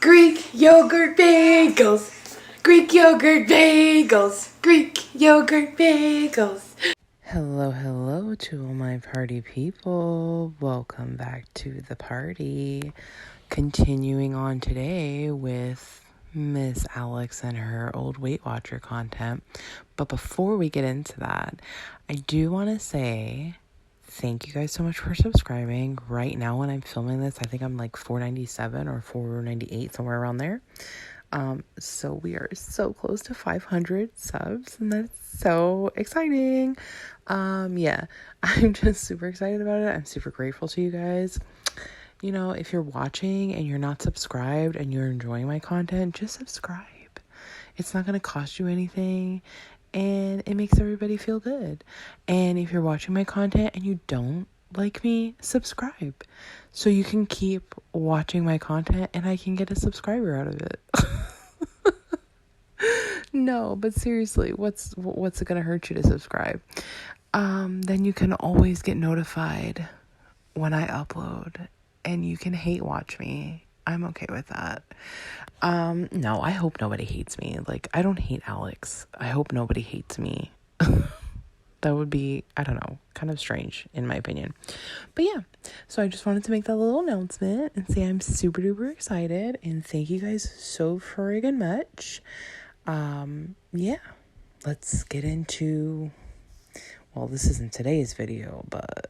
Greek yogurt bagels. Greek yogurt bagels. Greek yogurt bagels. Hello to all my party people. Welcome back to the party. Continuing on today with Miss Alex and her old Weight Watcher content. But before we get into that, I do want to say thank you guys so much for subscribing. Right now when I'm filming this, I think I'm like 497 or 498, somewhere around there. So we are so close to 500 subs, and that's so exciting. Yeah, I'm just super excited about it. I'm super grateful to you guys. You know, if you're watching and you're not subscribed and you're enjoying my content, just subscribe. It's not going to cost you anything, and it makes everybody feel good. And if you're watching my content and you don't like me, subscribe so you can keep watching my content and I can get a subscriber out of it. No, but seriously, what's it gonna hurt you to subscribe? Then you can always get notified when I upload, and you can hate watch me. I'm okay with that. No, I hope nobody hates me. Like, I don't hate Alex. I hope nobody hates me. That would be, I don't know, kind of strange in my opinion. But yeah, so I just wanted to make that little announcement and say I'm super duper excited, and thank you guys so friggin' much. Yeah, let's get into, well, this isn't today's video, but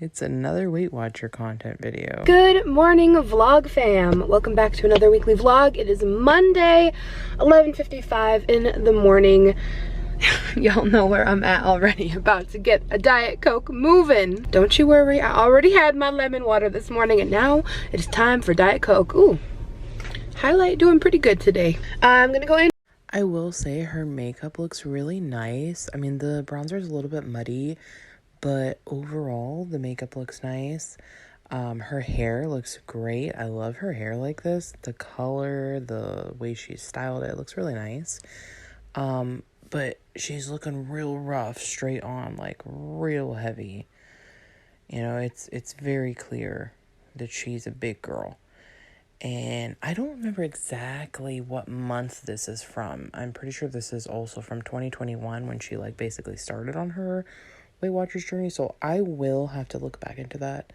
it's another Weight Watcher content video. Good morning, vlog fam. Welcome back to another weekly vlog. It is Monday, 11:55 in the morning. Y'all know where I'm at already. About to get a Diet Coke moving. Don't you worry, I already had my lemon water this morning, and now it's time for Diet Coke. Ooh, highlight doing pretty good today. I'm gonna go in. I will say her makeup looks really nice. I mean, the bronzer is a little bit muddy, but overall the makeup looks nice. Her hair looks great. I love her hair like this. The color, the way she styled it looks really nice. But she's looking real rough, straight on, like real heavy. You know, it's very clear that she's a big girl. And I don't remember exactly what month this is from. I'm pretty sure this is also from 2021 when she like basically started on her Weight Watchers journey. So I will have to look back into that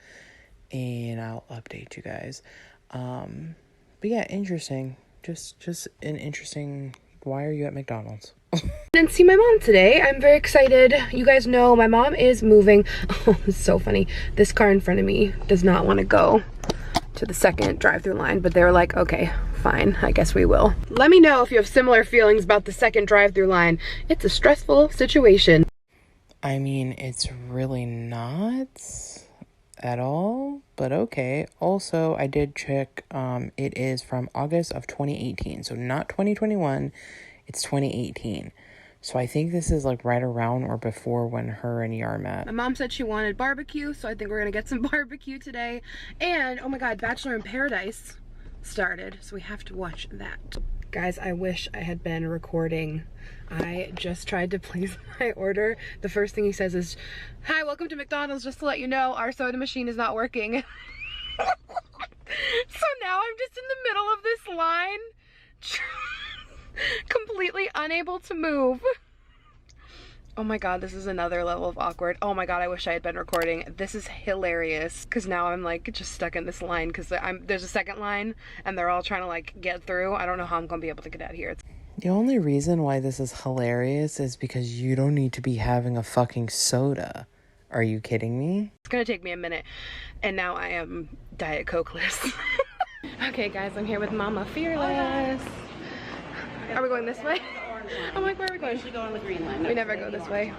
and I'll update you guys. But yeah, interesting. Just an interesting, why are you at McDonald's? And see my mom today. I'm very excited. You guys know my mom is moving. Oh, it's so funny. This car in front of me does not want to go to the second drive-through line, but they were like, okay, fine, I guess we will. Let me know if you have similar feelings about the second drive-through line. It's a stressful situation. I mean, it's really not at all, but okay. Also, I did check, it is from August of 2018, so not 2021, it's 2018. So I think this is like right around or before when her and Yar met. My mom said she wanted barbecue, so I think we're gonna get some barbecue today. And oh my god, Bachelor in Paradise started, so we have to watch that. Guys, I wish I had been recording. I just tried to place my order. The first thing he says is, "Hi, welcome to McDonald's. Just to let you know, our soda machine is not working." So now I'm just in the middle of this line, completely unable to move. Oh my god, this is another level of awkward. Oh my god, I wish I had been recording. This is hilarious, because now I'm like just stuck in this line, because there's a second line and they're all trying to like get through. I don't know how I'm gonna be able to get out of here. The only reason why this is hilarious is because you don't need to be having a fucking soda. Are you kidding me? It's gonna take me a minute, and now I am Diet Coke-less. Okay guys, I'm here with Mama Fearless. Are we going this way? I'm like, where are we going? We usually go on the green line. We never go this way.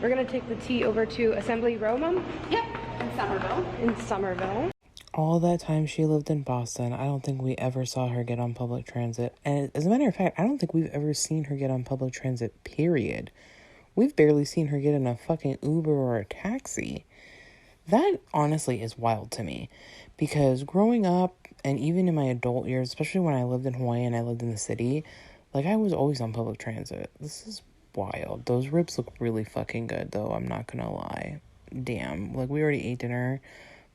We're gonna take the T over to Assembly Row, Mom? Yep, in Somerville. In Somerville. All that time she lived in Boston, I don't think we ever saw her get on public transit. And as a matter of fact, I don't think we've ever seen her get on public transit, period. We've barely seen her get in a fucking Uber or a taxi. That honestly is wild to me. Because growing up, and even in my adult years, especially when I lived in Hawaii and I lived in the city, like, I was always on public transit. This is wild. Those ribs look really fucking good, though. I'm not gonna lie. Damn. Like, we already ate dinner,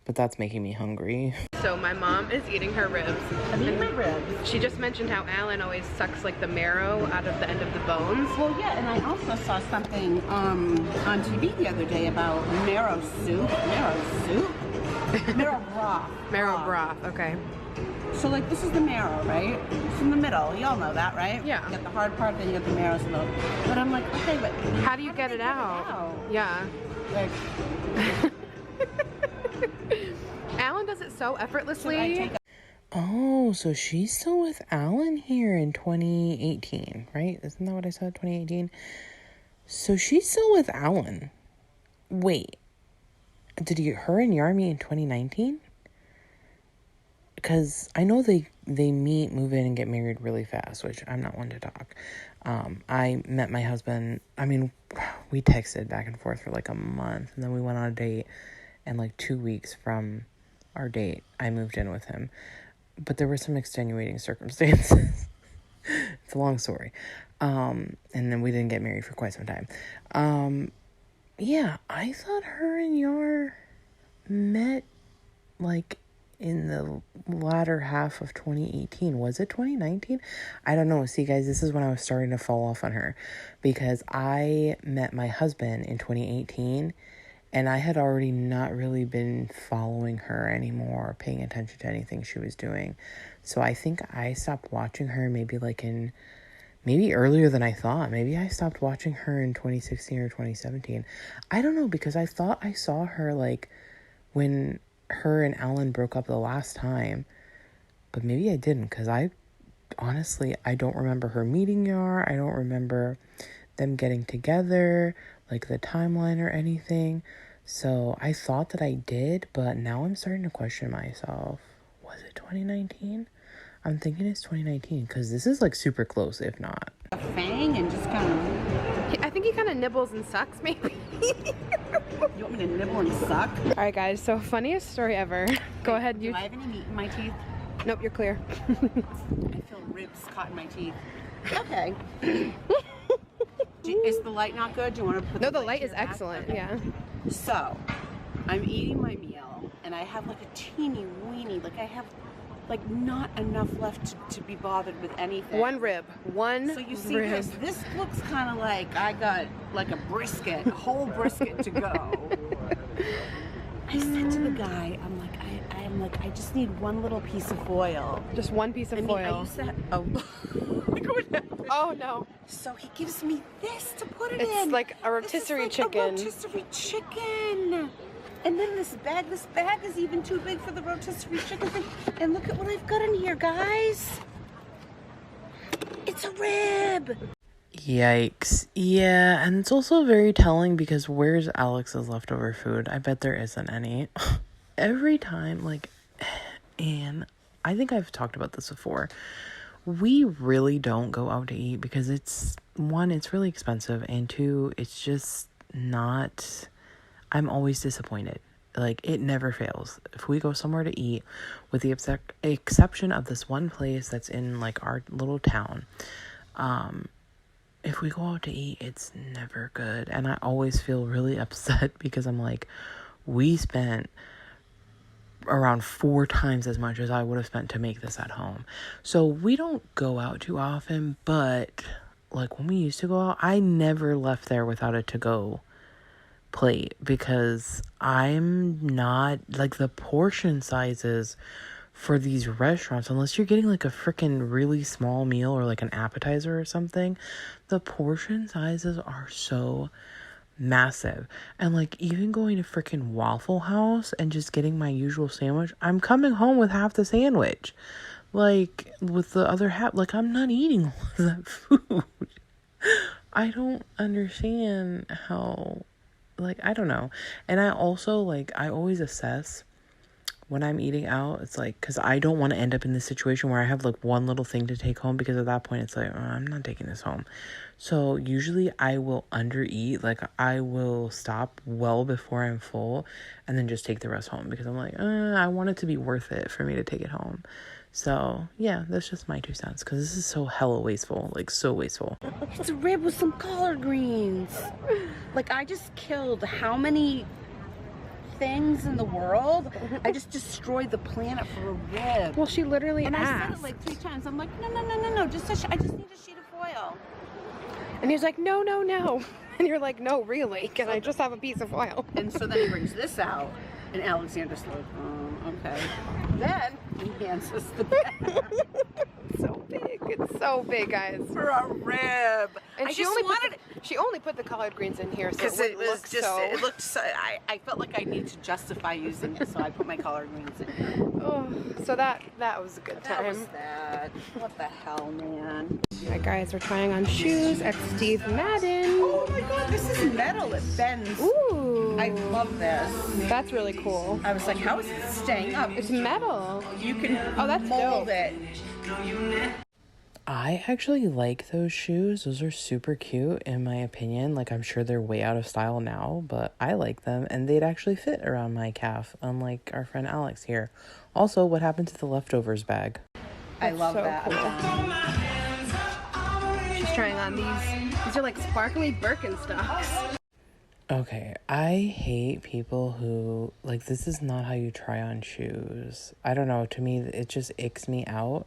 but that's making me hungry. So my mom is eating her ribs. I'm eating my ribs. She just mentioned how Alan always sucks like the marrow out of the end of the bones. Well, yeah, and I also saw something on TV the other day about marrow soup. Marrow broth. Marrow broth, okay. So, like, this is the marrow, right? It's in the middle. Y'all know that, right? Yeah. You got the hard part, then you got the marrow still. But I'm like, okay, but How do you get it out? Yeah. Like, Alan does it so should I effortlessly. take a Oh, so she's still with Alan here in 2018, right? Isn't that what I said, 2018? So she's still with Alan. Wait, did her and Yar meet in 2019? Because I know they meet, move in, and get married really fast, which I'm not one to talk. I met my husband, I mean, we texted back and forth for like a month, and then we went on a date, and like 2 weeks from our date, I moved in with him. But there were some extenuating circumstances. It's a long story. And then we didn't get married for quite some time. Yeah, I thought her and Yar met like in the latter half of 2018. Was it 2019? I don't know. See, guys, this is when I was starting to fall off on her, because I met my husband in 2018, and I had already not really been following her anymore, or paying attention to anything she was doing. So I think I stopped watching her maybe earlier than I thought. Maybe I stopped watching her in 2016 or 2017. I don't know, because I thought I saw her like when her and Alan broke up the last time, but maybe I didn't, because I don't remember her meeting Yar. I don't remember them getting together, like the timeline or anything. So I thought that I did, but now I'm starting to question myself. Was it 2019? I'm thinking it's 2019, because this is like super close, if not. fang and just kind of... I think he kind of nibbles and sucks, maybe. You want me to nibble and suck? All right, guys, so funniest story ever. Go ahead. Do I have any meat in my teeth? Nope, you're clear. I feel ribs caught in my teeth. Okay. Is the light not good? Do you want to put No, the light to is your back? excellent, Okay. yeah. So, I'm eating my meal, and I have like a teeny weeny, like I have like not enough left to be bothered with anything. One rib. So you see rib. this looks kind of like I got like a brisket, a whole brisket to go. I said to the guy, I'm like, I just need one little piece of foil. Just one piece of I foil. used to have, look what happened. Oh, no. So he gives me this to put it in. It's like a rotisserie chicken. A rotisserie chicken. And then this bag is even too big for the rotisserie chicken thing. And look at what I've got in here, guys. It's a rib. Yikes. Yeah, and it's also very telling, because where's Alex's leftover food? I bet there isn't any. Every time, like, and I think I've talked about this before, we really don't go out to eat because it's, one, it's really expensive, and two, it's just not, I'm always disappointed. Like, it never fails. If we go somewhere to eat, with the exception of this one place that's in, like, our little town, if we go out to eat, it's never good. And I always feel really upset because I'm like, we spent around 4 times as much as I would have spent to make this at home. So we don't go out too often, but like when we used to go out, I never left there without a to-go plate, because I'm not, like, the portion sizes for these restaurants, unless you're getting like a freaking really small meal or like an appetizer or something, the portion sizes are so massive. And like, even going to freaking Waffle House and just getting my usual sandwich, I'm coming home with half the sandwich, like with the other half, like I'm not eating all of that food. I don't understand how, like, I don't know. And I also, like, I always assess when I'm eating out, it's like, because I don't want to end up in this situation where I have like one little thing to take home, because at that point it's like, oh, I'm not taking this home. So usually I will undereat, like I will stop well before I'm full and then just take the rest home, because I'm like, I want it to be worth it for me to take it home. So yeah, that's just my 2 cents, because this is so hella wasteful, like so wasteful. It's a rib with some collard greens. Like, I just killed how many things in the world. I just destroyed the planet for a rib. Well, she literally And asked. I said it like 3 times. I'm like, no, just I just need a sheet of foil. And he's like, no. And you're like, no, really? Can I just have a piece of foil? And so then he brings this out, and Alexandra's like, okay. Then he hands us the bag. So big. It's so big, guys. For a rib. And I she just only wanted she only put the collard greens in here so because it it would was look just so. it looked so. I felt like I need to justify using it, so I put my collard greens in here. Oh, so that was a good That was time. that. What the hell, man? Alright, guys, we're trying on shoes at Steve Madden. Oh my God, this is metal. It bends. Ooh, I love this. that's really cool. I was like, how is it staying up? It's metal. You can that's mold dope. it. I actually like those shoes. Those are super cute in my opinion. Like, I'm sure they're way out of style now, but I like them and they'd actually fit around my calf, unlike our friend Alex here. Also, what happened to the leftovers bag? I love so that. cool. She's trying on these. These are like sparkly Birkenstocks. Okay, I hate people who, like, this is not how you try on shoes. I don't know, to me, it just icks me out.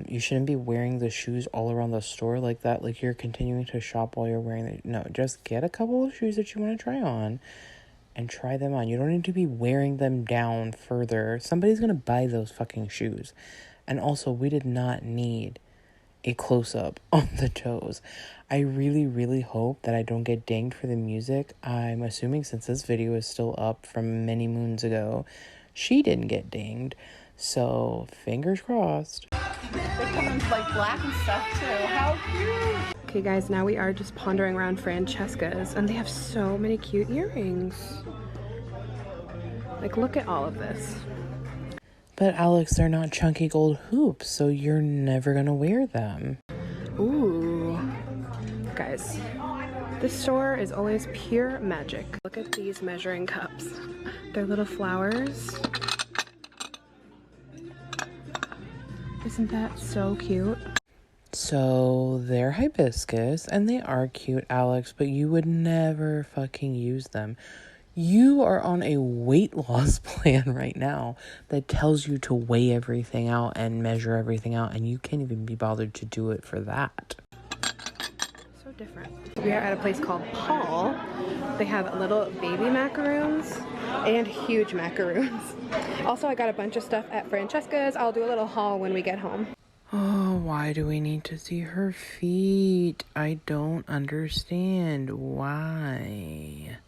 You shouldn't be wearing the shoes all around the store like that. Like, you're continuing to shop while you're wearing it. No, just get a couple of shoes that you want to try on and try them on. You don't need to be wearing them down further. Somebody's going to buy those fucking shoes. And also, we did not need a close-up on the toes. I really, really hope that I don't get dinged for the music. I'm assuming since this video is still up from many moons ago, she didn't get dinged. So, fingers crossed. They come in like black and stuff too. How cute! Okay, guys, now we are just pondering around Francesca's, and they have so many cute earrings. Like, look at all of this. But Alex, they're not chunky gold hoops, so you're never gonna wear them. Ooh. Guys, this store is always pure magic. Look at these measuring cups. They're little flowers. Isn't that so cute? So, they're hibiscus, and they are cute, Alex, but you would never fucking use them. You are on a weight loss plan right now that tells you to weigh everything out and measure everything out, and you can't even be bothered to do it for that. So different. We are at a place called Paul. They have little baby macaroons and huge macaroons. Also, I got a bunch of stuff at Francesca's. I'll do a little haul when we get home. Oh, why do we need to see her feet? I don't understand why.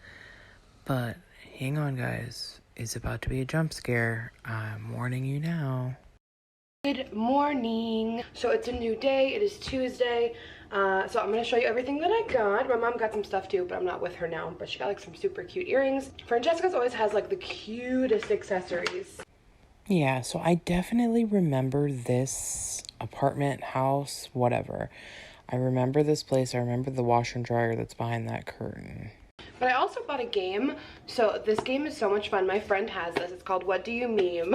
But hang on, guys. It's about to be a jump scare. I'm warning you now. Good morning. So it's a new day. It is Tuesday. So I'm going to show you everything that I got. My mom got some stuff too, but I'm not with her now. But she got like some super cute earrings. Francesca's always has like the cutest accessories. Yeah, so I definitely remember this apartment, house, whatever. I remember this place. I remember the washer and dryer that's behind that curtain. But I also bought a game. So this game is so much fun. My friend has this. It's called What Do You Meme?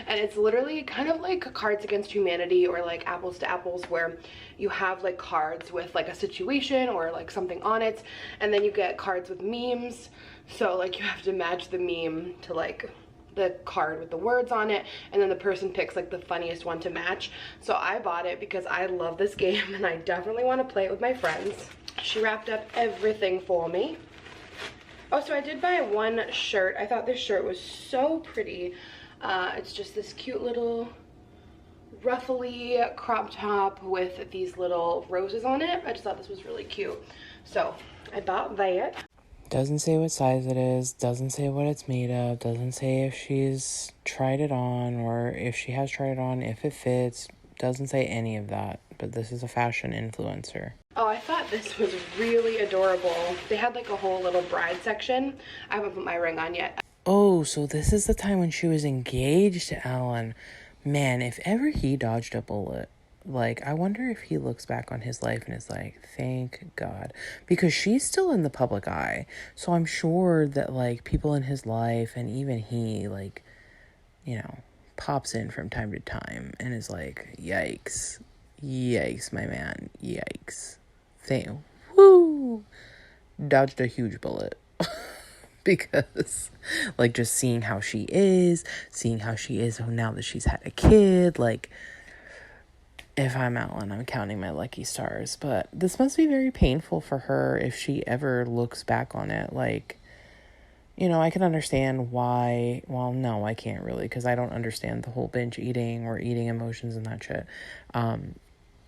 And it's literally kind of like Cards Against Humanity or like Apples to Apples, where you have like cards with like a situation or like something on it, and then you get cards with memes. So like you have to match the meme to like the card with the words on it, and then the person picks like the funniest one to match. So I bought it because I love this game and I definitely want to play it with my friends. She wrapped up everything for me. Oh, so I did buy one shirt. I thought this shirt was so pretty. It's just this cute little ruffly crop top with these little roses on it. I just thought this was really cute. So I bought that. Doesn't say what size it is, doesn't say what it's made of, doesn't say if she's tried it on or if she has tried it on, if it fits, doesn't say any of that. But this is a fashion influencer. Oh, I thought this was really adorable. They had like a whole little bride section. I haven't put my ring on yet. Oh, so this is the time when she was engaged to Alan. Man, if ever he dodged a bullet. Like, I wonder if he looks back on his life and is like, thank God. Because she's still in the public eye. So I'm sure that, like, people in his life and even he, like, you know, pops in from time to time and is like, yikes. Yikes, my man. Yikes. Woo! Dodged a huge bullet. because like just seeing how she is now that she's had a kid, like if I'm Alan, I'm counting my lucky stars. But this must be very painful for her if she ever looks back on it. Like, you know, I can understand why. Well, no, I can't really, because I don't understand the whole binge eating or eating emotions and that shit.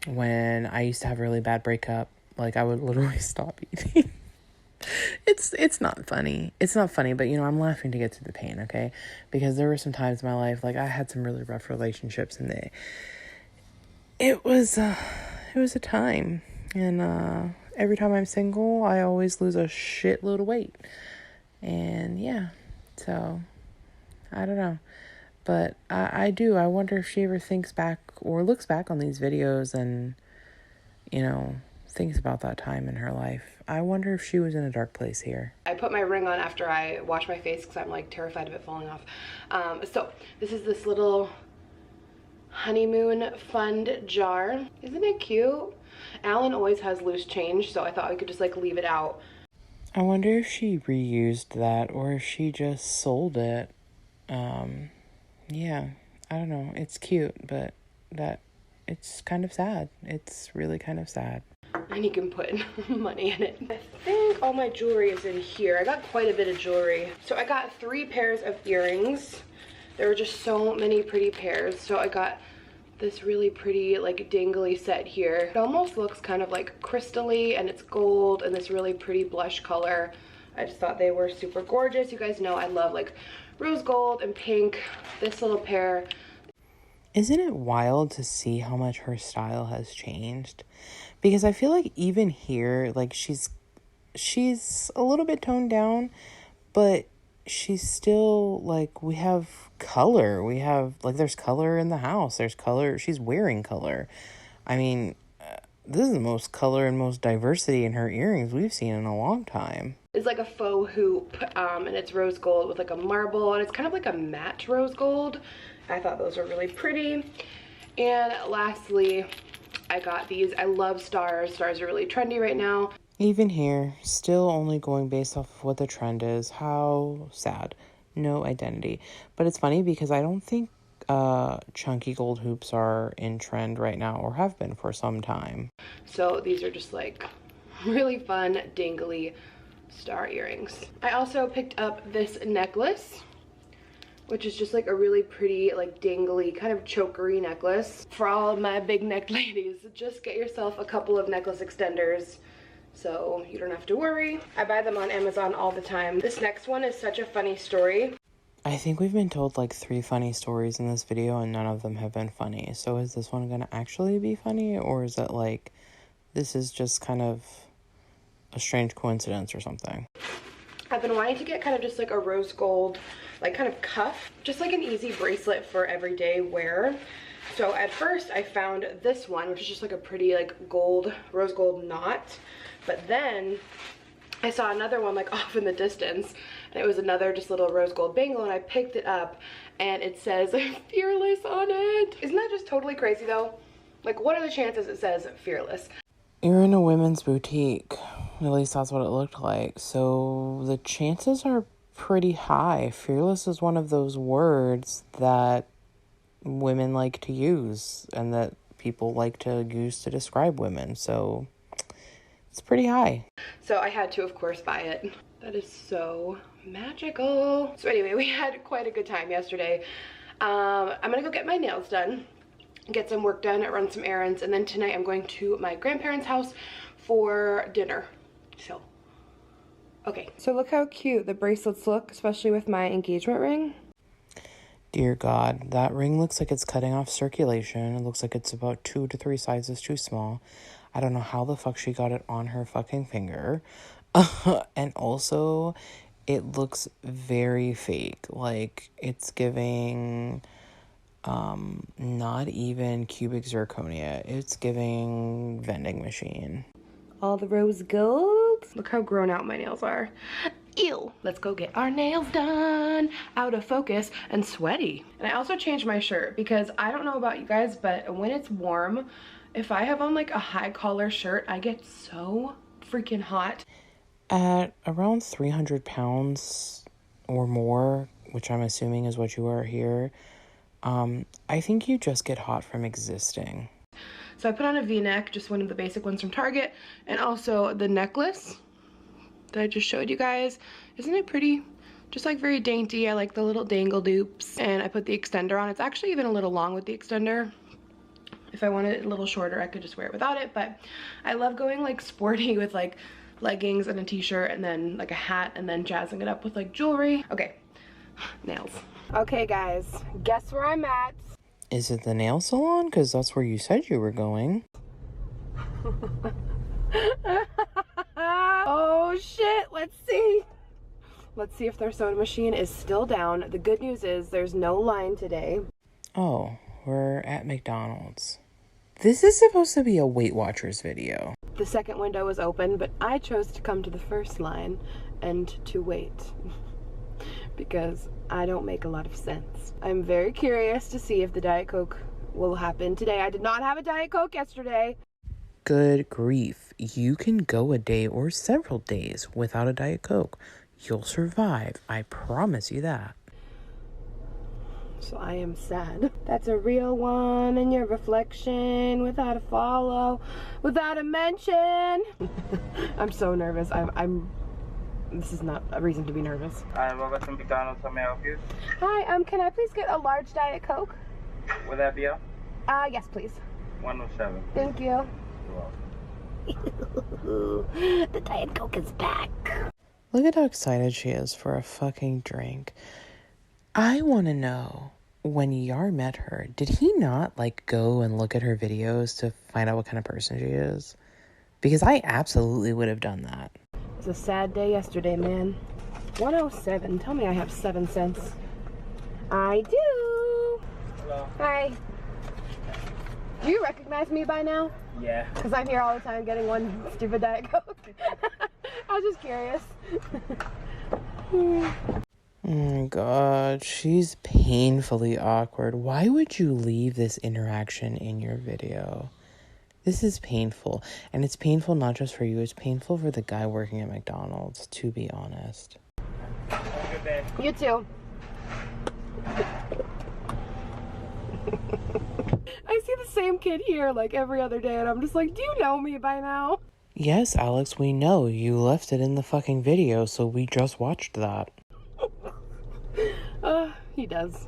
When I used to have a really bad breakup, like I would literally stop eating. It's not funny. It's not funny, but you know, I'm laughing to get to the pain, okay? Because there were some times in my life, like I had some really rough relationships, and it was a time. And every time I'm single, I always lose a shitload of weight. And yeah, so I don't know. But I do. I wonder if she ever thinks back or looks back on these videos and, you know, thinks about that time in her life. I wonder if she was in a dark place here. I put my ring on after I wash my face because I'm like terrified of it falling off. So this is this little honeymoon fund jar. Isn't it cute? Alan always has loose change, so I thought I could just like leave it out. I wonder if she reused that or if she just sold it. Yeah, I don't know. It's cute, but it's kind of sad. It's really kind of sad. And you can put money in it. I think all my jewelry is in here. I got quite a bit of jewelry. So I got 3 pairs of earrings. There were just so many pretty pairs. So I got this really pretty like dangly set here. It almost looks kind of like crystal-y, and it's gold and this really pretty blush color. I just thought they were super gorgeous. You guys know I love like rose gold and pink. This little pair. Isn't it wild to see how much her style has changed? Because I feel like even here, like she's a little bit toned down, but she's still like, we have color. We have like, there's color in the house. There's color. She's wearing color. I mean, this is the most color and most diversity in her earrings we've seen in a long time. It's like a faux hoop, and it's rose gold with like a marble, and it's kind of like a matte rose gold. I thought those were really pretty. And lastly, I got these. I love stars. Stars are really trendy right now. Even here, still only going based off of what the trend is. How sad. No identity. But it's funny because I don't think chunky gold hoops are in trend right now, or have been for some time. So these are just like really fun dangly star earrings. I also picked up this necklace, which is just like a really pretty like dangly kind of chokery necklace. For all of my big neck ladies, just get yourself a couple of necklace extenders so you don't have to worry. I buy them on Amazon all the time. This next one is such a funny story. I think we've been told like 3 funny stories in this video and none of them have been funny. So is this one gonna actually be funny, or is it like this is just kind of a strange coincidence or something? I've been wanting to get kind of just like a rose gold, like kind of cuff, just like an easy bracelet for everyday wear. So at first I found this one, which is just like a pretty like gold, rose gold knot. But then I saw another one like off in the distance, and it was another just little rose gold bangle, and I picked it up and it says fearless on it. Isn't that just totally crazy though? Like, what are the chances it says fearless? You're in a women's boutique. At least that's what it looked like. So the chances are pretty high. Fearless is one of those words that women like to use and that people like to use to describe women. So it's pretty high. So I had to, of course, buy it. That is so magical. So anyway, we had quite a good time yesterday. I'm gonna go get my nails done, get some work done, run some errands, and then tonight I'm going to my grandparents' house for dinner. So, okay. So look how cute the bracelets look, especially with my engagement ring. Dear God, that ring looks like it's cutting off circulation. It looks like it's about 2 to 3 sizes too small. I don't know how the fuck she got it on her fucking finger. And also, it looks very fake. Like, it's giving not even cubic zirconia. It's giving vending machine. All the rose gold. Look how grown out my nails are. Ew. Let's go get our nails done. Out of focus and sweaty. And I also changed my shirt because I don't know about you guys, but when it's warm, if I have on like a high collar shirt, I get so freaking hot. At around 300 pounds or more, which I'm assuming is what you are here, I think you just get hot from existing. So I put on a v-neck, just one of the basic ones from Target, and also the necklace that I just showed you guys. Isn't it pretty? Just like very dainty. I like the little dangle dupes. And I put the extender on. It's actually even a little long with the extender. If I wanted it a little shorter, I could just wear it without it. But I love going like sporty with like leggings and a t-shirt and then like a hat and then jazzing it up with like jewelry. Okay, nails. Okay guys, guess where I'm at? Is it the nail salon? Because that's where you said you were going. Oh shit, let's see. Let's see if their soda machine is still down. The good news is there's no line today. Oh, we're at McDonald's. This is supposed to be a Weight Watchers video. The second window was open, but I chose to come to the first line and to wait because I don't make a lot of sense. I'm very curious to see if the Diet Coke will happen today. I did not have a Diet Coke yesterday. Good grief. You can go a day or several days without a Diet Coke. You'll survive. I promise you that. So I am sad. That's a real one in your reflection, without a follow, without a mention. I'm so nervous. This is not a reason to be nervous. Hi, welcome to McDonald's. How may I help you? Hi, can I please get a large Diet Coke? Would that be up? Yes, please. 107. Thank you. You're welcome. The Diet Coke is back. Look at how excited she is for a fucking drink. I want to know, when Yar met her, did he not, like, go and look at her videos to find out what kind of person she is? Because I absolutely would have done that. It was a sad day yesterday, man. 107. Tell me I have 7 cents. I do. Hello. Hi. Do you recognize me by now? Yeah. Because I'm here all the time getting one stupid Diet Coke. I was just curious. Oh my god, she's painfully awkward. Why would you leave this interaction in your video? This is painful. And it's painful not just for you, it's painful for the guy working at McDonald's, to be honest. Have a good day. You too. I see the same kid here like every other day and I'm just like, do you know me by now? Yes, Alex, we know. You left it in the fucking video, so we just watched that. He does.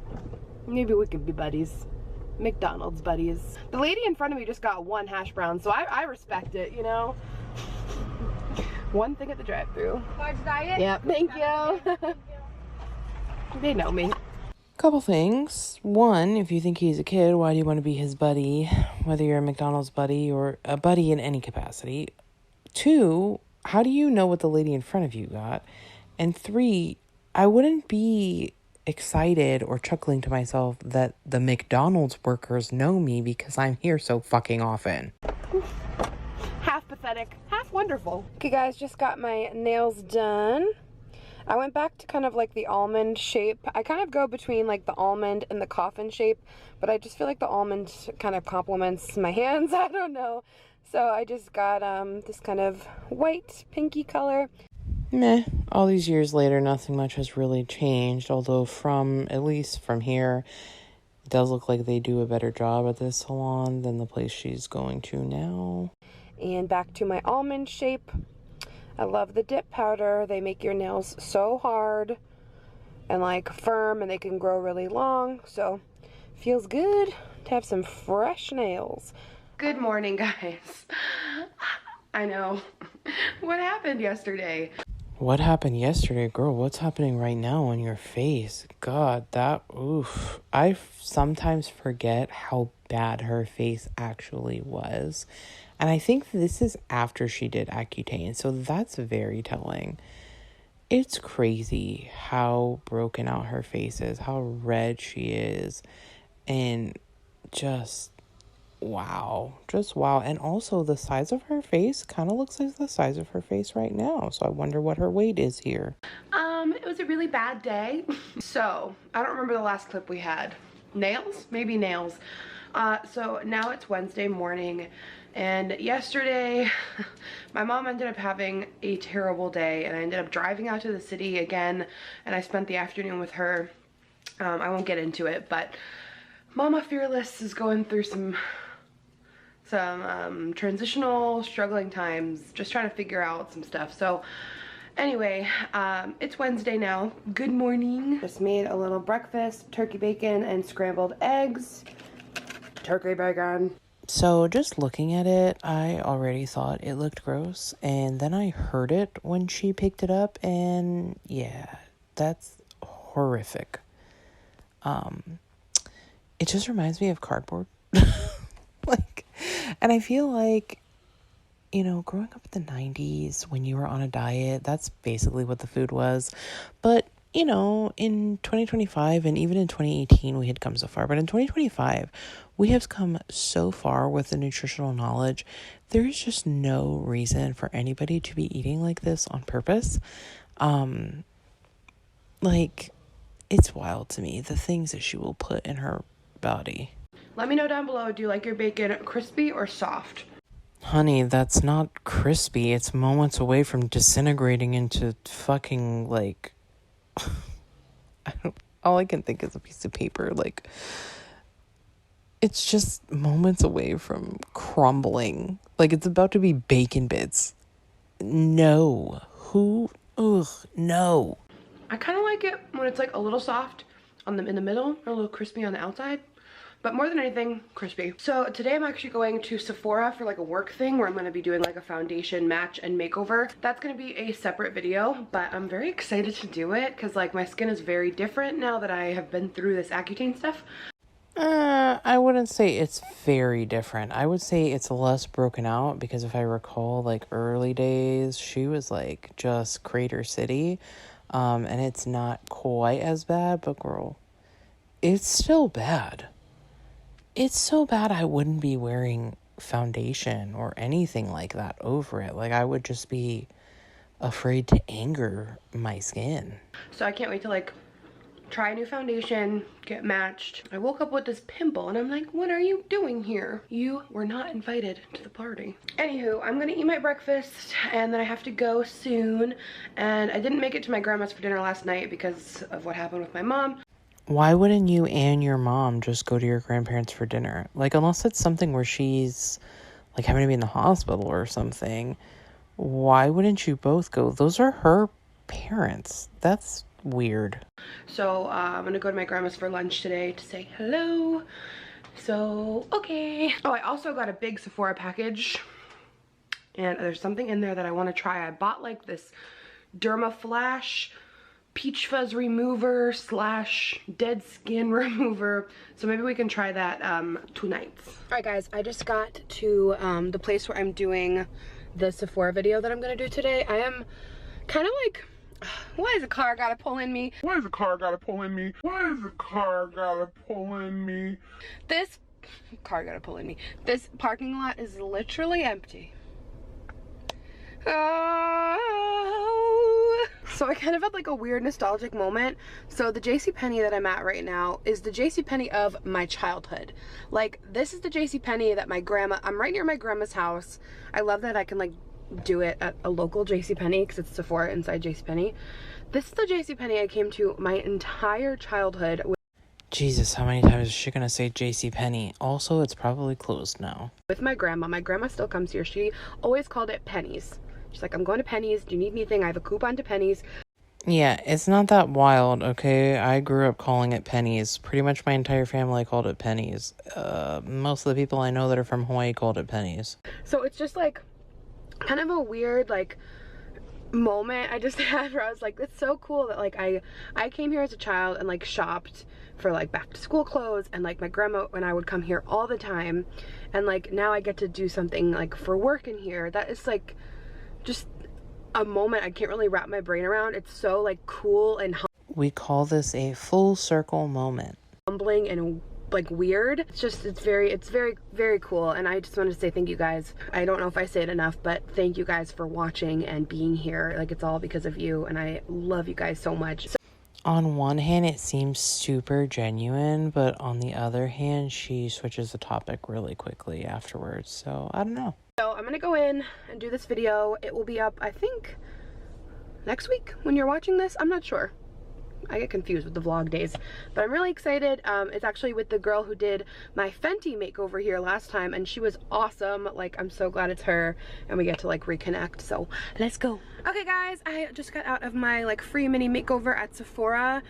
Maybe we could be buddies. McDonald's buddies. The lady in front of me just got 1 hash brown, so I respect it, you know? One thing at the drive-thru. Large diet? Yeah, thank you. They know me. Couple things. One, if you think he's a kid, why do you want to be his buddy? Whether you're a McDonald's buddy or a buddy in any capacity. 2, how do you know what the lady in front of you got? And 3, I wouldn't be excited or chuckling to myself that the McDonald's workers know me because I'm here so fucking often. Half pathetic, half wonderful. Okay guys, just got my nails done. I went back to kind of like the almond shape. I kind of go between like the almond and the coffin shape, but I just feel like the almond kind of complements my hands. I don't know. So I just got this kind of white pinky color. Meh, all these years later, nothing much has really changed, although at least from here, it does look like they do a better job at this salon than the place she's going to now. And back to my almond shape. I love the dip powder. They make your nails so hard and like firm, and they can grow really long. So feels good to have some fresh nails. Good morning, guys. I know. What happened yesterday? What happened yesterday, girl? What's happening right now on your face? God, oof. I sometimes forget how bad her face actually was. And I think this is after she did Accutane, so that's very telling. It's crazy how broken out her face is, how red she is, and just wow. Just wow. And also the size of her face kind of looks like the size of her face right now, so I wonder what her weight is here. It was a really bad day. So, I don't remember the last clip we had. Nails? Maybe nails. So now it's Wednesday morning, and yesterday my mom ended up having a terrible day, and I ended up driving out to the city again, and I spent the afternoon with her. I won't get into it, but Mama Fearless is going through some transitional struggling times, just trying to figure out some stuff. So anyway, it's Wednesday now. Good morning. Just made a little breakfast, turkey bacon and scrambled eggs. Turkey bacon. So just looking at it, I already thought it looked gross, and then I heard it when she picked it up, and yeah, that's horrific. It just reminds me of cardboard. Like, and I feel like, you know, growing up in the 90s when you were on a diet, that's basically what the food was. But, you know, in 2025 and even in 2018, we had come so far. But in 2025, we have come so far with the nutritional knowledge. There's just no reason for anybody to be eating like this on purpose. Like, it's wild to me, the things that she will put in her body. Let me know down below, do you like your bacon crispy or soft? Honey, that's not crispy. It's moments away from disintegrating into fucking, like, all I can think is a piece of paper. Like, it's just moments away from crumbling. Like, it's about to be bacon bits. No. Ugh, no. I kind of like it when it's like a little soft in the middle, or a little crispy on the outside. But more than anything, crispy. So today I'm actually going to Sephora for like a work thing where I'm going to be doing like a foundation match and makeover. That's going to be a separate video, but I'm very excited to do it because like my skin is very different now that I have been through this Accutane stuff. I wouldn't say it's very different. I would say it's less broken out because if I recall, like early days, she was like just Crater City, and it's not quite as bad, but girl, it's still bad. It's so bad I wouldn't be wearing foundation or anything like that over it. Like, I would just be afraid to anger my skin. So I can't wait to like try a new foundation, get matched. I woke up with this pimple and I'm like, what are you doing here? You were not invited to the party. Anywho, I'm gonna eat my breakfast and then I have to go soon. And I didn't make it to my grandma's for dinner last night because of what happened with my mom. Why wouldn't you and your mom just go to your grandparents for dinner? Like, unless it's something where she's, like, having to be in the hospital or something, why wouldn't you both go? Those are her parents. That's weird. So, I'm gonna go to my grandma's for lunch today to say hello. So, okay. Oh, I also got a big Sephora package. And there's something in there that I want to try. I bought, like, this Derma Flash peach fuzz remover / dead skin remover, so maybe we can try that tonight. All right guys, I just got to the place where I'm doing the Sephora video that I'm gonna do today. I am kind of like, why is the car gotta pull in me? Why is the car gotta pull in me? Why is the car gotta pull in me? This car gotta pull in me. This parking lot is literally empty. Oh. So I kind of had like a weird nostalgic moment. So the JCPenney that I'm at right now is the JCPenney of my childhood. Like, this is the JCPenney that I'm right near my grandma's house. I love that I can like do it at a local JCPenney because it's Sephora inside JCPenney. This is the JCPenney I came to my entire childhood with. Jesus, how many times is she gonna say JCPenney? Also, it's probably closed now. With my grandma. My grandma still comes here. She always called it Pennies. She's like, I'm going to Pennies. Do you need anything? I have a coupon to Pennies. Yeah, it's not that wild, okay? I grew up calling it Pennies. Pretty much my entire family called it Pennies. Most of the people I know that are from Hawaii called it Pennies. So it's just like kind of a weird like moment I just had where I was like, it's so cool that like I came here as a child and like shopped for like back to school clothes, and like my grandma and I would come here all the time, and like now I get to do something like for work in here. That is like just a moment I can't really wrap my brain around. It's so like cool and we call this a full circle moment. Humbling and like weird. It's very very cool, and I just wanted to say thank you guys. I don't know if I say it enough, but thank you guys for watching and being here. Like, it's all because of you, and I love you guys so much. On one hand, it seems super genuine, but on the other hand, she switches the topic really quickly afterwards. So, I don't know. So I'm gonna go in and do this video. It will be up, I think, next week when you're watching this. I'm not sure. I get confused with the vlog days, but I'm really excited. It's actually with the girl who did my Fenty makeover here last time, and she was awesome. Like, I'm so glad it's her and we get to like reconnect. So let's go. Okay guys, I just got out of my like free mini makeover at Sephora.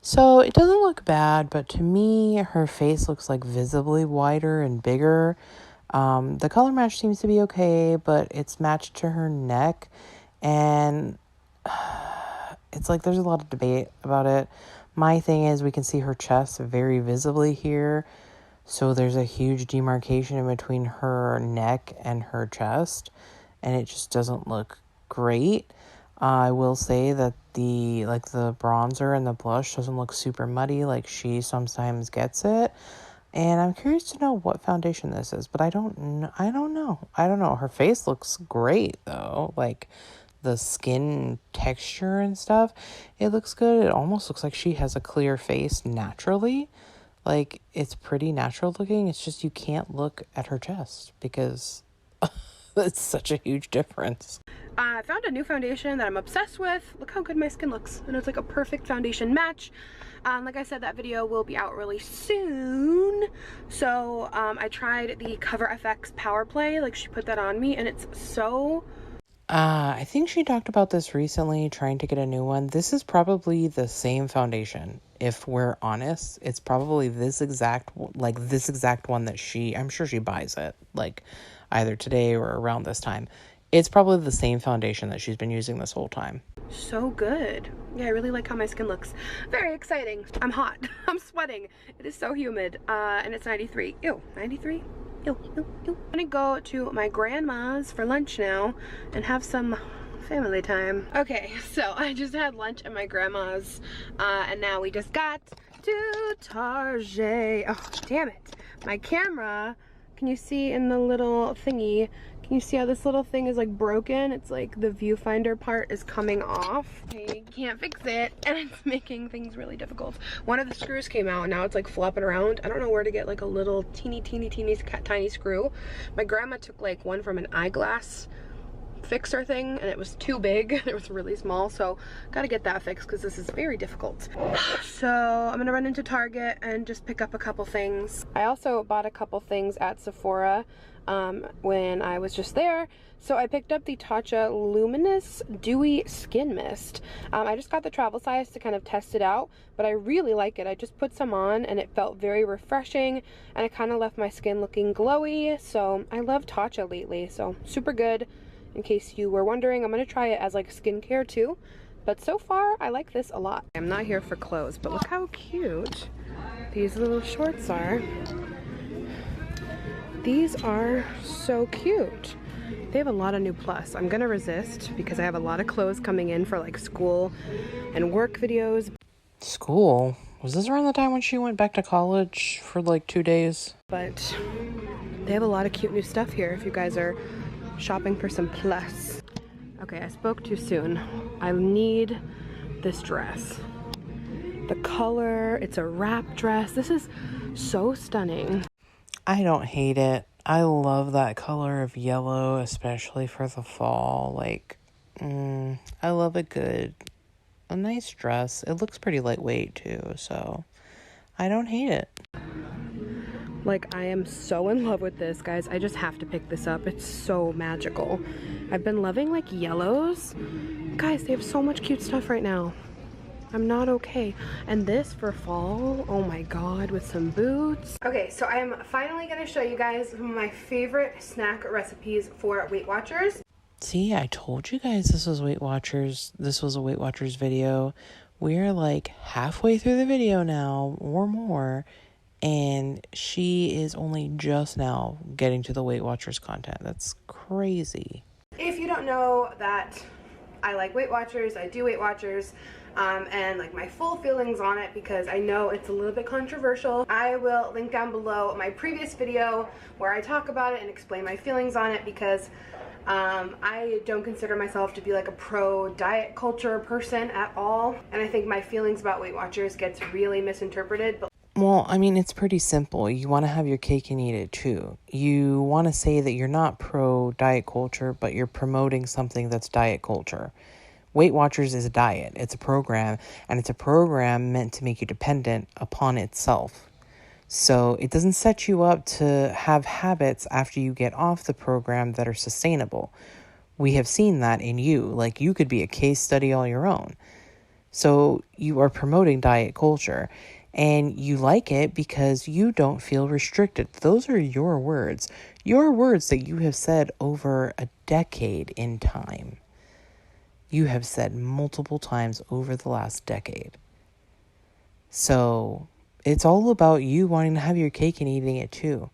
So it doesn't look bad, but to me, her face looks like visibly wider and bigger. The color match seems to be okay, but it's matched to her neck, and it's like there's a lot of debate about it. My thing is we can see her chest very visibly here, so there's a huge demarcation in between her neck and her chest, and it just doesn't look great. I will say that the bronzer and the blush doesn't look super muddy like she sometimes gets it. And I'm curious to know what foundation this is, but I don't know. Her face looks great though. Like the skin texture and stuff, it looks good. It almost looks like she has a clear face naturally. Like, it's pretty natural looking. It's just you can't look at her chest because it's such a huge difference. I found a new foundation that I'm obsessed with. Look how good my skin looks, and it's like a perfect foundation match. Like I said, that video will be out really soon. So I tried the Cover FX Power Play. Like, she put that on me, and it's so... I think she talked about this recently, trying to get a new one. This is probably the same foundation. If we're honest, it's probably this exact one that I'm sure she buys it, like, either today or around this time. It's probably the same foundation that she's been using this whole time. So good. Yeah, I really like how my skin looks. Very exciting. I'm hot. I'm sweating. It is so humid. And it's 93. Ew, 93? Ew, ew, ew. I'm gonna go to my grandma's for lunch now and have some family time. Okay, so I just had lunch at my grandma's, and now we just got to Target. Oh, damn it. My camera, can you see in the little thingy, can you see how this little thing is like broken? It's like the viewfinder part is coming off. I can't fix it, and it's making things really difficult. One of the screws came out, and now it's like flopping around. I don't know where to get like a little teeny tiny screw. My grandma took like one from an eyeglass fixer thing, and it was too big. It was really small, so gotta get that fixed because this is very difficult. So I'm gonna run into Target and just pick up a couple things. I also bought a couple things at Sephora when I was just there. So I picked up the Tatcha Luminous Dewy Skin Mist. I just got the travel size to kind of test it out, but I really like it. I just put some on and it felt very refreshing, and it kind of left my skin looking glowy. So I love Tatcha lately, so super good. In case you were wondering, I'm gonna try it as like skincare too, but so far I like this a lot. I'm not here for clothes, but look how cute these little shorts are. These are so cute. They have a lot of new plus. I'm gonna resist because I have a lot of clothes coming in for like school and work videos. School? Was this around the time when she went back to college for like 2 days? But they have a lot of cute new stuff here if you guys are shopping for some plus. Okay, I spoke too soon. I need this dress. The color, it's a wrap dress. This is so stunning. I don't hate it. I love that color of yellow, especially for the fall. Like, I love a nice dress. It looks pretty lightweight too, so I don't hate it. Like, I am so in love with this, guys. I just have to pick this up. It's so magical. I've been loving like yellows. Guys, they have so much cute stuff right now. I'm not okay. And this for fall, oh my god, with some boots. Okay, so I am finally gonna show you guys some of my favorite snack recipes for Weight Watchers. See, I told you guys this was Weight Watchers. This was a Weight Watchers video. We're like halfway through the video now, or more. And she is only just now getting to the Weight Watchers content. That's crazy. If you don't know that I like Weight Watchers, I do Weight Watchers, and like my full feelings on it, because I know it's a little bit controversial. I will link down below my previous video where I talk about it and explain my feelings on it, because I don't consider myself to be like a pro diet culture person at all, and I think my feelings about Weight Watchers gets really misinterpreted. But well, I mean, it's pretty simple. You want to have your cake and eat it too. You want to say that you're not pro diet culture, but you're promoting something that's diet culture. Weight Watchers is a diet. It's a program, and it's a program meant to make you dependent upon itself. So it doesn't set you up to have habits after you get off the program that are sustainable. We have seen that in you. Like, you could be a case study all your own. So you are promoting diet culture, and you like it because you don't feel restricted. Those are your words that you have said over a decade in time. You have said multiple times over the last decade. So it's all about you wanting to have your cake and eating it too.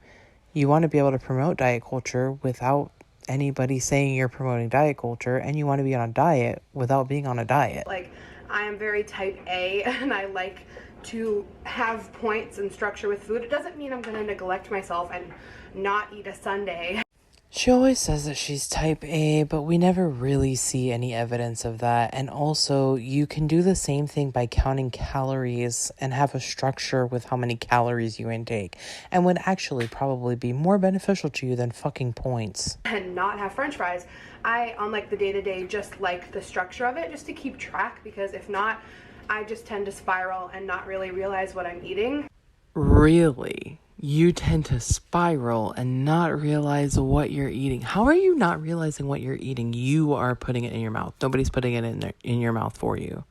You want to be able to promote diet culture without anybody saying you're promoting diet culture, and you want to be on a diet without being on a diet. like, I am very type A, and I like to have points and structure with food. It doesn't mean I'm going to neglect myself and not eat a sundae. She always says that she's type A, but we never really see any evidence of that. And also, you can do the same thing by counting calories and have a structure with how many calories you intake, and would actually probably be more beneficial to you than fucking points. And not have french fries. I, on like the day-to-day, just like the structure of it, just to keep track, because if not, I just tend to spiral and not really realize what I'm eating. Really? You tend to spiral and not realize what you're eating. How are you not realizing what you're eating? You are putting it in your mouth. Nobody's putting it in your mouth for you.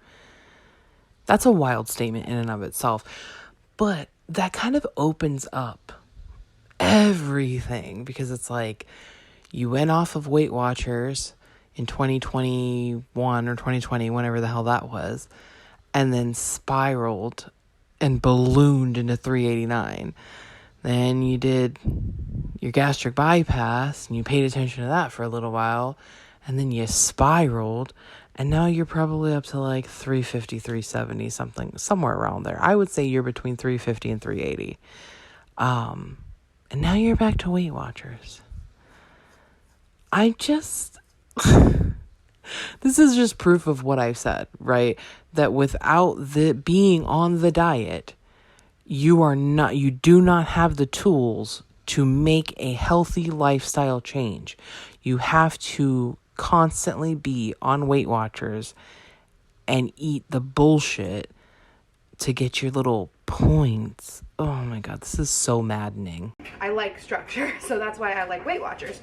That's a wild statement in and of itself. But that kind of opens up everything, because it's like, you went off of Weight Watchers in 2021 or 2020, whenever the hell that was, and then spiraled and ballooned into 389. Then you did your gastric bypass, and you paid attention to that for a little while, and then you spiraled, and now you're probably up to like 350, 370, somewhere around there. I would say you're between 350 and 380. And now you're back to Weight Watchers. This is just proof of what I've said, right? That without being on the diet, you do not have the tools to make a healthy lifestyle change. You have to constantly be on Weight Watchers and eat the bullshit to get your little points. Oh my God, this is so maddening. I like structure, so that's why I like Weight Watchers.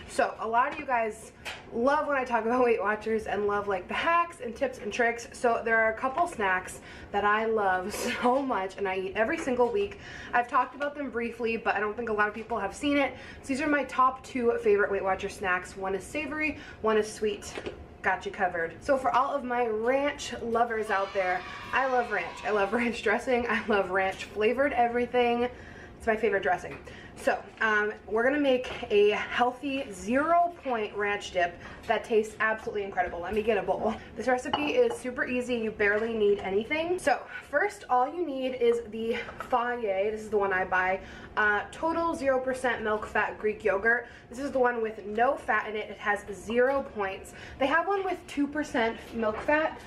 So a lot of you guys love when I talk about Weight Watchers and love like the hacks and tips and tricks. So there are a couple snacks that I love so much and I eat every single week. I've talked about them briefly, but I don't think a lot of people have seen it. So these are my top 2 favorite Weight Watchers snacks. One is savory, one is sweet. Got you covered. So for all of my ranch lovers out there, I love ranch. I love ranch dressing. I love ranch flavored everything. It's my favorite dressing. So we're gonna make a healthy 0-point ranch dip that tastes absolutely incredible. Let me get a bowl. This recipe is super easy. You barely need anything. So first, all you need is the Fage. This is the one I buy. Total 0% milk fat Greek yogurt. This is the one with no fat in it. It has 0 points. They have one with 2% milk fat.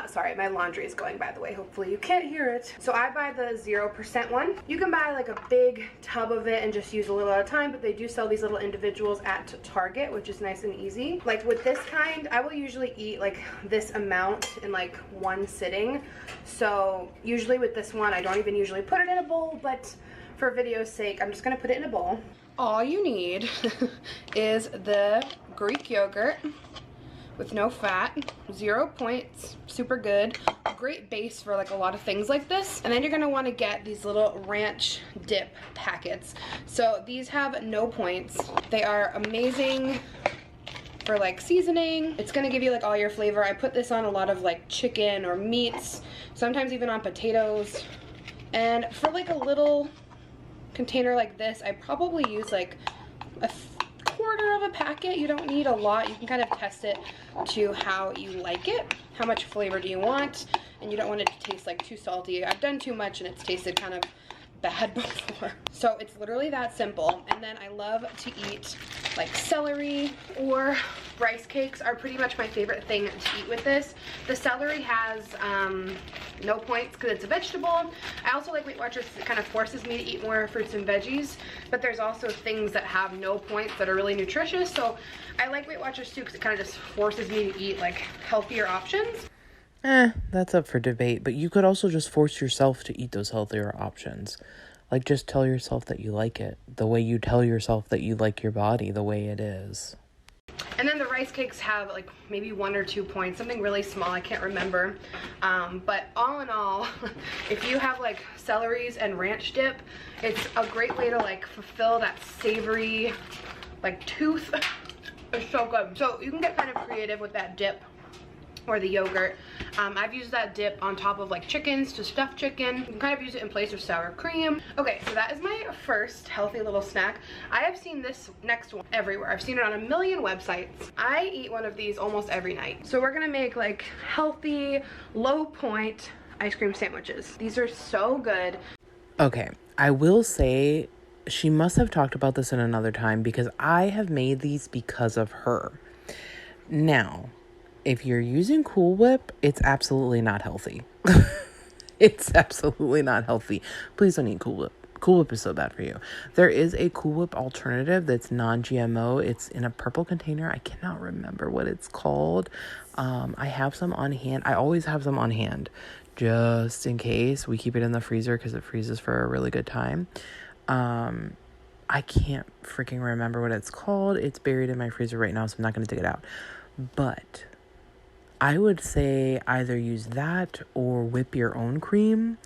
Sorry, my laundry is going, by the way. Hopefully you can't hear it. So I buy the 0% one. You can buy like a big tub of it and just use a little at a time, but they do sell these little individuals at Target, which is nice and easy. Like with this kind, I will usually eat like this amount in like one sitting. So usually with this one, I don't even usually put it in a bowl, but for video's sake, I'm just gonna put it in a bowl. All you need is the Greek yogurt with no fat, 0 points, super good, great base for like a lot of things like this. And then you're gonna wanna get these little ranch dip packets. So these have no points. They are amazing for like seasoning. It's gonna give you like all your flavor. I put this on a lot of like chicken or meats, sometimes even on potatoes. And for like a little container like this, I probably use like a quarter of a packet. You don't need a lot. You can kind of test it to how you like it. How much flavor do you want? And you don't want it to taste like too salty. I've done too much and it's tasted kind of bad before. So it's literally that simple. And then I love to eat like celery or rice cakes are pretty much my favorite thing to eat with this. The celery has no points because it's a vegetable. I also like Weight Watchers. It kind of forces me to eat more fruits and veggies, but there's also things that have no points that are really nutritious. So I like Weight Watchers too because it kind of just forces me to eat like healthier options. That's up for debate, but you could also just force yourself to eat those healthier options. Like, just tell yourself that you like it, the way you tell yourself that you like your body the way it is. And then the rice cakes have like maybe 1 or 2 points, something really small, I can't remember. But all in all, if you have like celeries and ranch dip, it's a great way to like fulfill that savory like tooth. It's so good. So you can get kind of creative with that dip or the yogurt. I've used that dip on top of like chickens to stuffed chicken. You can kind of use it in place of sour cream. Okay, so that is my first healthy little snack. I have seen this next one everywhere. I've seen it on a million websites. I eat one of these almost every night. So we're gonna make like healthy, low point ice cream sandwiches. These are so good. Okay, I will say she must have talked about this in another time because I have made these because of her. Now, if you're using Cool Whip, it's absolutely not healthy. It's absolutely not healthy. Please don't eat Cool Whip. Cool Whip is so bad for you. There is a Cool Whip alternative that's non-GMO. It's in a purple container. I cannot remember what it's called. I have some on hand. I always have some on hand just in case. We keep it in the freezer because it freezes for a really good time. I can't freaking remember what it's called. It's buried in my freezer right now, so I'm not going to dig it out. But I would say either use that or whip your own cream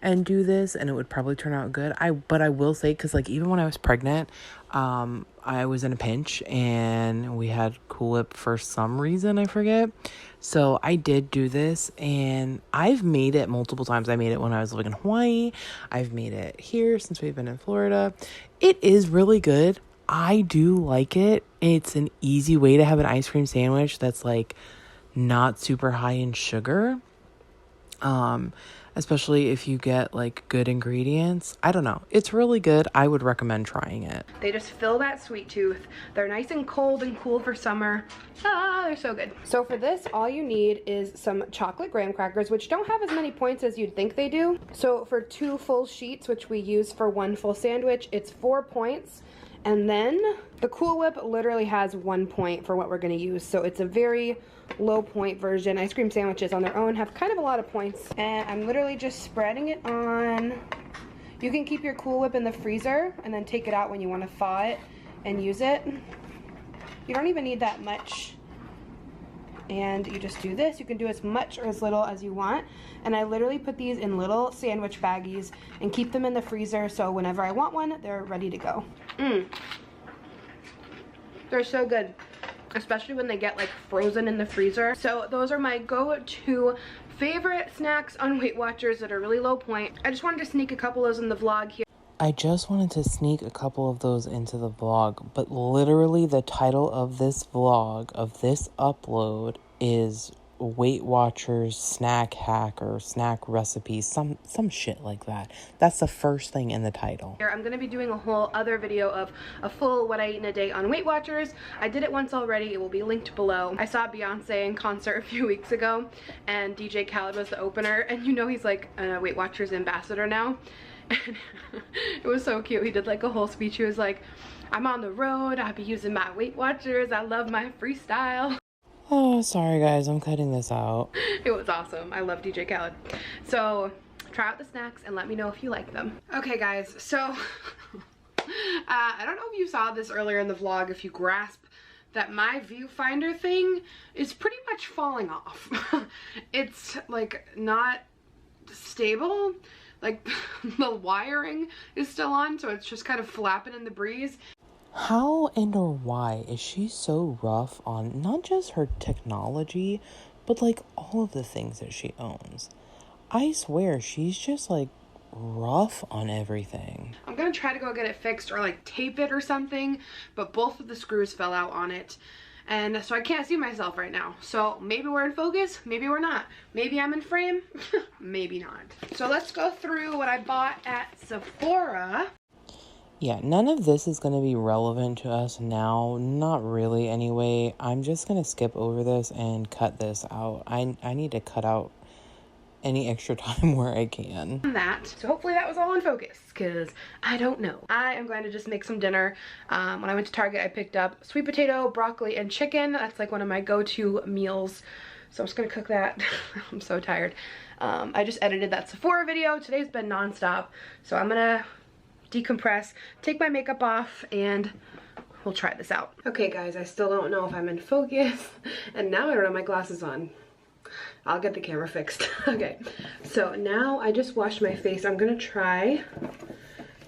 and do this, and it would probably turn out good. But I will say, because like even when I was pregnant, I was in a pinch and we had Cool Whip for some reason, I forget. So I did do this, and I've made it multiple times. I made it when I was living in Hawaii. I've made it here since we've been in Florida. It is really good. I do like it. It's an easy way to have an ice cream sandwich that's like not super high in sugar, especially if you get like good ingredients. I don't know, it's really good. I would recommend trying it. They just fill that sweet tooth. They're nice and cold and cool for summer. They're so good. So for this, all you need is some chocolate graham crackers, which don't have as many points as you'd think they do. So for 2 full sheets, which we use for 1 full sandwich, it's 4 points. And then the Cool Whip literally has 1 point for what we're going to use. So it's a very low point version. Ice cream sandwiches on their own have kind of a lot of points. And I'm literally just spreading it on. You can keep your Cool Whip in the freezer and then take it out when you want to thaw it and use it. You don't even need that much. And you just do this. You can do as much or as little as you want. And I literally put these in little sandwich baggies and keep them in the freezer, so whenever I want one, they're ready to go. They're so good, especially when they get like frozen in the freezer. So those are my go-to favorite snacks on Weight Watchers that are really low point. I just wanted to sneak a couple of those in the vlog here. I just wanted to sneak a couple of those into the vlog, but literally the title of this vlog, of this upload, is Weight Watchers snack hack or snack recipe, some shit like that. That's the first thing in the title. I'm gonna be doing a whole other video of a full what I eat in a day on Weight Watchers. I did it once already. It will be linked below. I saw Beyonce in concert a few weeks ago, and DJ Khaled was the opener, and you know he's like a Weight Watchers ambassador now. And it was so cute. He did like a whole speech. He was like, I'm on the road, I'll be using my Weight Watchers, I love my freestyle. Oh, sorry guys, I'm cutting this out. It was awesome. I love DJ Khaled. So try out the snacks and let me know if you like them. Okay guys, so I don't know if you saw this earlier in the vlog, if you grasp that my viewfinder thing is pretty much falling off. It's like not stable. Like the wiring is still on, so it's just kind of flapping in the breeze. How and or why is she so rough on not just her technology, but like all of the things that she owns? I swear she's just like rough on everything. I'm gonna try to go get it fixed or like tape it or something, but both of the screws fell out on it. And so I can't see myself right now. So maybe we're in focus, maybe we're not. Maybe I'm in frame, maybe not. So let's go through what I bought at Sephora. Yeah, none of this is going to be relevant to us now. Not really anyway. I'm just going to skip over this and cut this out. I need to cut out any extra time where I can. So hopefully that was all in focus, because I don't know. I am going to just make some dinner. When I went to Target, I picked up sweet potato, broccoli, and chicken. That's like one of my go-to meals. So I'm just gonna cook that. I'm so tired. I just edited that Sephora video. Today's been nonstop. So I'm gonna decompress, take my makeup off, and we'll try this out. Okay guys, I still don't know if I'm in focus. And now I don't have my glasses on. I'll get the camera fixed. Okay, so now I just washed my face. I'm gonna try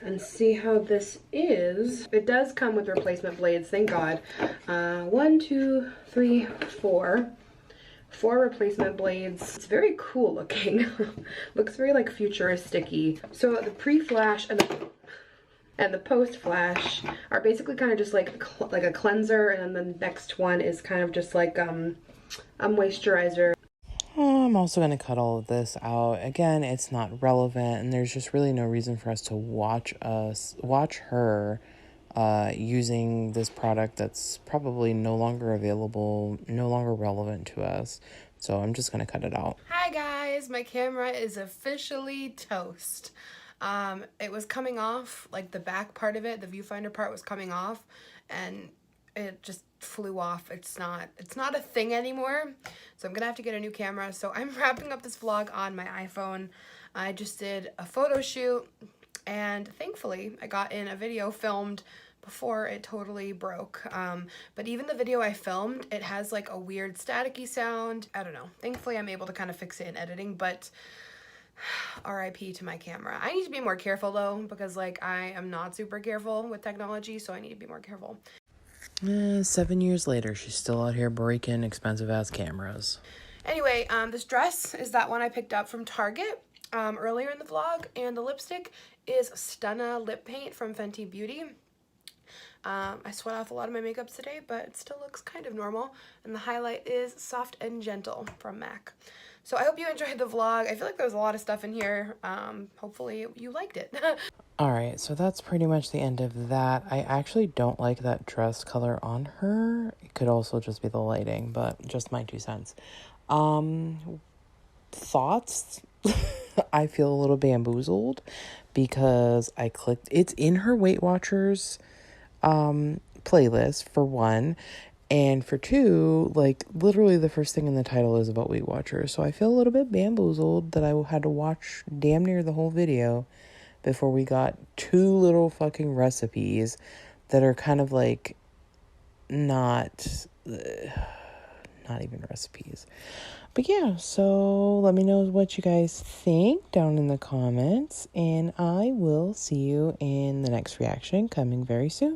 and see how this is. It does come with replacement blades, thank God. 1, 2, 3, 4. 4 replacement blades. It's very cool looking. Looks very like futuristic-y. So the pre-flash and the post-flash are basically kind of just like a cleanser, and then the next one is kind of just like a moisturizer. I'm also going to cut all of this out. Again, it's not relevant, and there's just really no reason for us to watch her using this product that's probably no longer available, no longer relevant to us. So I'm just going to cut it out. Hi guys, my camera is officially toast. It was coming off, like the back part of it, the viewfinder part was coming off, and it just flew off. It's not a thing anymore, so I'm gonna have to get a new camera. So I'm wrapping up this vlog on my iPhone. I just did a photo shoot, and thankfully I got in a video filmed before it totally broke. But even the video I filmed, it has like a weird staticky sound. I don't know. Thankfully I'm able to kind of fix it in editing, but RIP to my camera. I need to be more careful though, because like I am not super careful with technology, so I need to be more careful. 7 years later, she's still out here breaking expensive ass cameras. Anyway, this dress is that one I picked up from Target earlier in the vlog, and the lipstick is Stunna Lip Paint from Fenty Beauty. I sweat off a lot of my makeup today, but it still looks kind of normal. And the highlight is Soft and Gentle from MAC. So I hope you enjoyed the vlog. I feel like there was a lot of stuff in here. Hopefully you liked it. Alright, so that's pretty much the end of that. I actually don't like that dress color on her. It could also just be the lighting, but just my 2 cents. Thoughts? I feel a little bamboozled because I clicked. It's in her Weight Watchers playlist, for one, and for two, like literally the first thing in the title is about Weight Watchers, so I feel a little bit bamboozled that I had to watch damn near the whole video before we got 2 little fucking recipes that are kind of like not even recipes. But yeah, so let me know what you guys think down in the comments, and I will see you in the next reaction coming very soon.